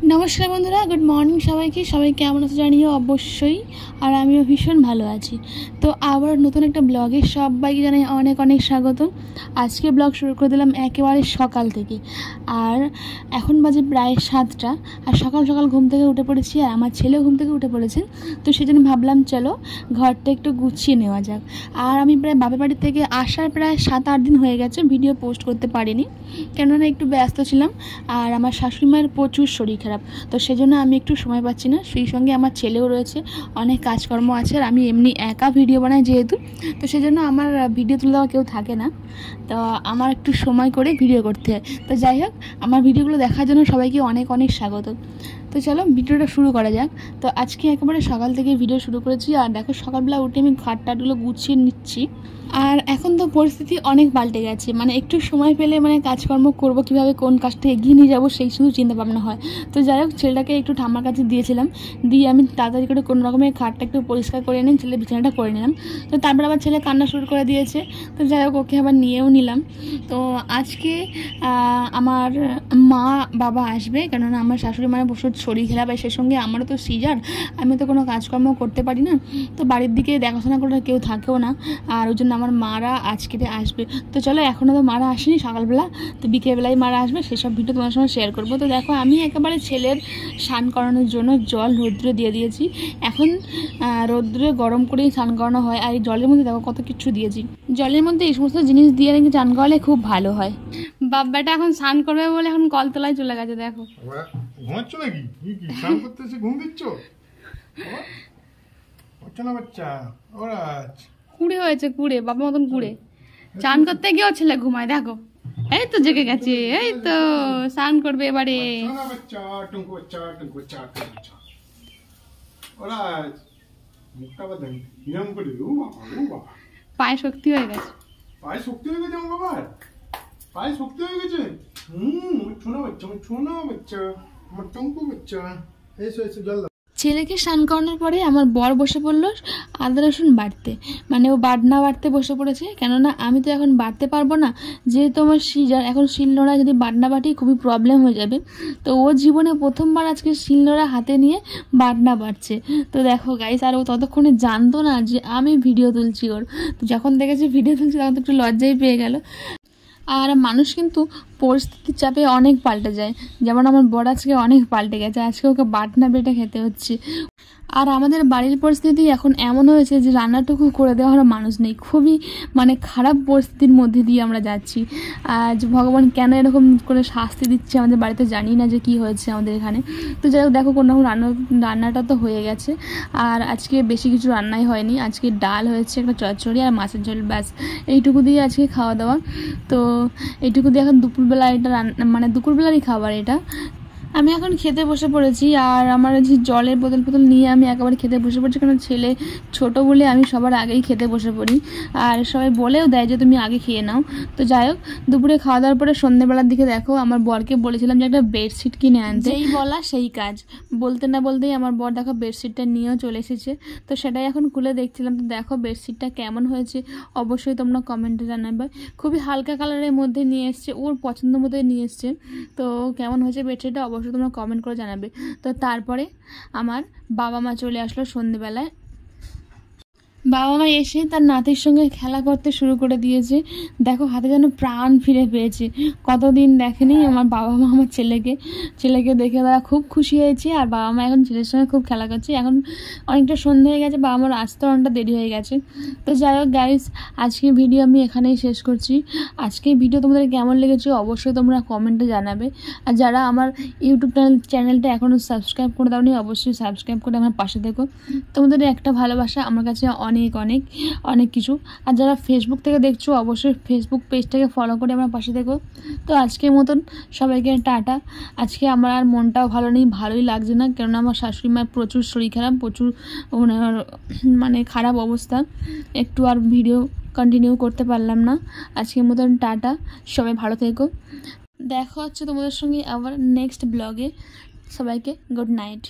नमस्कार बंधुरा good morning सबाई केमन आछो जानियो अवश्यई और आमिও भीषण भालो आछि। तो आबार नतून एक ब्लगे सबाइके जानाई अनेक अनेक स्वागतम। आज के ब्लग शुरू कर दिलाम एकेबारे सकाल थेके और एखन बाजे प्राय 7टा और सकाल सकाल घुम थेके उठे पड़ेछि और आमार छेले घुम थेके उठे पड़ेछे। तो सेजন্য भाबलाम चलो घरटा एकटु गुछिए नेওয়া যাক। और आमी प्राय बापेर बाड़ी थेके आसार प्राय 7-8 दिन हये गेছে भिडियो पोस्ट करते पारिনি केनना एकटु व्यस्त छिलाम और आमार शाশুড়ি माয়ের प्रचुर शरीर खाराप। तो सेजন্য আমি একটু সময় পাচ্ছি না। সেই সঙ্গে আমার ছেলেও রয়েছে, অনেক কাজকর্ম আছে আর আমি এমনি একা ভিডিও বানাই যেহেতু, তো সেজন্য আমার ভিডিও তুলে দেওয়া কেউ থাকে না। তো আমার একটু সময় করে ভিডিও করতে হয়। তো যাই হোক, আমার ভিডিওগুলো দেখার জন্য সবাইকে অনেক অনেক স্বাগত। তো চলো ভিডিওটা শুরু করা যাক। তো আজকে একেবারে সকাল থেকে ভিডিও শুরু করেছি আর দেখো সকালবেলা উঠে আমি খাটটাগুলো গুছিয়ে নিচ্ছি। আর এখন তো পরিস্থিতি অনেক পাল্টে গেছে, মানে একটু সময় পেলে মানে কাজকর্ম করব কীভাবে, কোন কাজটা এগিয়ে নিয়ে যাবো সেই শুধু চিন্তা ভাবনা হয়। তো যাই হোক, ছেলেটাকে একটু ঠাম্মার কাছে দিয়েছিলাম, দিয়ে আমি তাড়াতাড়ি করে কোনো রকমের খাটটা একটু পরিষ্কার করে নিয়ে ছেলে বিছানাটা করে নিলাম। তো তারপর আবার ছেলে কান্না শুরু করে দিয়েছে। তো যাই হোক, ওকে আবার নিয়েও নিলাম। তো আজকে আমার মা বাবা আসবে, কেননা আমার শাশুড়ি মায়ের প্রচুর শরীর খারাপ, আর সেই সঙ্গে আমারও তো সিজার, আমি তো কোনো কাজকর্ম করতে পারি না। তো বাড়ির দিকে দেখাশোনা করার কেউ থাকেও না, আর ওই জন্য আমার মারা আজকে আসবে। তো চলো, এখনও তো মারা আসেনি সকালবেলা, তো বিকেলবেলায় মারা আসবে, সেসব ভিডিও তোমার সঙ্গে শেয়ার করবো। তো দেখো, আমি একেবারে ছেলের স্নান করানোর জন্য জল রৌদ্রে দিয়ে দিয়েছি। এখন রৌদ্রে গরম করেই স্নান করানো হয়, আর এই জলের মধ্যে দেখো কত কিছু দিয়েছি। জলের মধ্যে এই সমস্ত জিনিস দিয়ে নাকি স্নান করালে খুব ভালো হয়। বাবাটা এখন স্নান করবে বলে এখন কলতলায় চলে গেছে। দেখো ঘুমাচ্ছ নাকি? স্নান করতে এসে ঘুম দিচ্ছ? না বাচ্চা, ওরা কুড়ে হয়েছে, কুড়ে বাবা মতন কুড়ে। চান করতে গিয়েও ছেলে ঘুমায়, দেখো এই তো জেগে গেছে, এই তো স্নান করবে এবারে। পায়ে শক্তি হয়ে গেছে, পায়ে শক্তি হয়ে গেছে আমার বাবার, পায়ে শক্তি হয়ে গেছে। ছোনা বাচ্চা, আমার ছোনা বাচ্চা, আমার টঙ্কু বাচ্চা। এসো এসো জল। ছেলেকে স্নান করানোর পরে আমার বর বসে পড়লো আদা রসুন বাটতে, মানে ও বাটনা বাটতে বসে পড়েছে। কেননা আমি তো এখন বাটতে পারবো না, যেহেতু আমার সিজার, এখন শিলনোড়া যদি বাটনা বাটি খুবই প্রবলেম হয়ে যাবে। তো ও জীবনে প্রথমবার আজকে শিলনোড়া হাতে নিয়ে বাটনা বাটছে। তো দেখো গাইস, আর ও ততক্ষণে জানতো না যে আমি ভিডিও তুলছি ওর। তো যখন দেখেছে ভিডিও তুলছি তখন তো একটু লজ্জাই পেয়ে গেল। আর মানুষ কিন্তু পরিস্থিতির চাপে অনেক পাল্টে যায়, যেমন আমার বড় আজকে অনেক পাল্টে গেছে, আজকে ওকে বাটনা বেটে খেতে হচ্ছে। আর আমাদের বাড়ির পরিস্থিতি এখন এমন হয়েছে যে রান্নাটুকু করে দেওয়ার মানুষ নেই, খুবই মানে খারাপ পরিস্থিতির মধ্যে দিয়ে আমরা যাচ্ছি। আর ভগবান কেন এরকম করে শাস্তি দিচ্ছে আমাদের বাড়িতে জানি না যে কি হয়েছে আমাদের এখানে। তো যাই হোক, দেখো কোনো রান্নাটা তো হয়ে গেছে। আর আজকে বেশি কিছু রান্নাই হয়নি, আজকে ডাল হয়েছে, একটা চচ্চড়ি আর মাছের ঝোল, ব্যাস এইটুকু দিয়ে আজকে খাওয়া দাওয়া। তো এইটুকু দিয়ে এখন দুপুরবেলা এটা মানে দুপুরবেলারই খাবার এটা। আমি এখন খেতে বসে পড়েছি আর আমার যে জলের বোতল নিয়ে আমি একেবারে খেতে বসে পড়ছি, কারণ ছেলে ছোট বলে আমি সবার আগেই খেতে বসে পড়ি, আর সবাই বলেও দেয় যে তুমি আগে খেয়ে নাও। তো যাই হোক, দুপুরে খাওয়া দাওয়ার পরে সন্ধ্যেবেলার দিকে দেখো আমার বরকে বলেছিলাম যে একটা বেডশিট কিনে আনতে, যেই বলা সেই কাজ, বলতে না বলতেই আমার বর দেখো বেডশিটটা নিয়েও চলে এসেছে। তো সেটাই এখন খুলে দেখছিলাম। তো দেখো বেডশিটটা কেমন হয়েছে অবশ্যই তোমরা কমেন্টে জানাবে। খুবই হালকা কালারের মধ্যে নিয়ে এসছে, ওর পছন্দ মতোই নিয়ে এসছে। তো কেমন হয়েছে বেডশিটটা অবশ্যই তোমরা কমেন্ট করে জানাবে। তো তারপরে আমার বাবা মা চলে আসলো সন্ধ্যেবেলায়। বাবা মা এসে তার নাতির সঙ্গে খেলা করতে শুরু করে দিয়েছে। দেখো হাতে যেন প্রাণ ফিরে পেয়েছে, কতদিন দেখেনি আমার বাবা মা আমার ছেলেকে দেখে তারা খুব খুশি হয়েছে। আর বাবা মা এখন ছেলের সঙ্গে খুব খেলা করছে। এখন অনেকটা সন্ধ্যে হয়ে গেছে, বাবা মার আসতে অনেকটা দেরি হয়ে গেছে। তো যাই হোক গাইস, আজকের ভিডিও আমি এখানেই শেষ করছি। আজকের ভিডিও তোমাদের কেমন লেগেছে অবশ্যই তোমরা কমেন্টে জানাবে। আর যারা আমার ইউটিউব চ্যানেলটা এখনও সাবস্ক্রাইব করে দাওনি অবশ্যই সাবস্ক্রাইব করে আমার পাশে থেকো। তোমাদের একটা ভালোবাসা আমার কাছে অনেক অনেক অনেক কিছু। আর যারা ফেসবুক থেকে দেখছো অবশ্যই ফেসবুক পেজটাকে ফলো করে আমার পাশে থেকো। তো আজকের মতন সবাইকে টাটা। আজকে আমার আর মনটাও ভালো নেই, ভালোই লাগছে না, কেননা আমার শাশুড়ি মায়ের প্রচুর শরীর খারাপ, প্রচুর মানে খারাপ অবস্থা, একটু আর ভিডিও কন্টিনিউ করতে পারলাম না। আজকের মতন টাটা, সবাই ভালো থেকো। দেখা হচ্ছে তোমাদের সঙ্গে আবার নেক্সট ব্লগে। সবাইকে গুড নাইট।